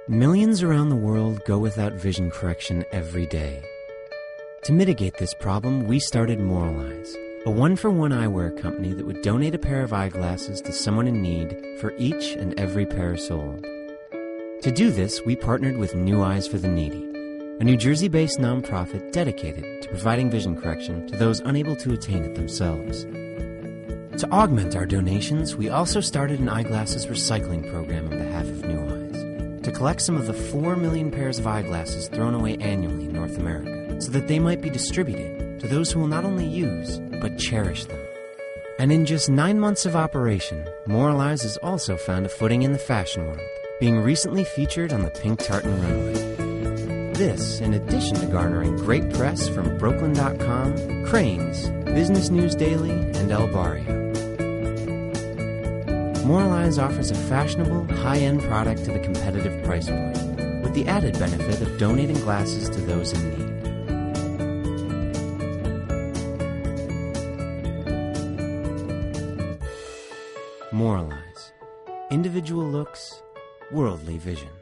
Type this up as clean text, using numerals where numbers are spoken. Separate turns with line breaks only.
Millions around the world go without vision correction every day. To mitigate this problem, we started Moralize, a one-for-one eyewear company that would donate a pair of eyeglasses to someone in need for each and every pair sold. To do this, we partnered with New Eyes for the Needy, a New Jersey-based nonprofit dedicated to providing vision correction to those unable to attain it themselves. To augment our donations, we also started an eyeglasses recycling program on behalf of New Eyes to collect some of the 4 million pairs of eyeglasses thrown away annually in North America so that they might be distributed to those who will not only use, but cherish them. And in just 9 months of operation, Moralize has also found a footing in the fashion world, being recently featured on the Pink Tartan runway. This, in addition to garnering great press from Brooklyn.com, Cranes, Business News Daily, and El Barrio. Moralize offers a fashionable, high-end product at a competitive price point, with the added benefit of donating glasses to those in need. Moralize. Individual looks, worldly vision.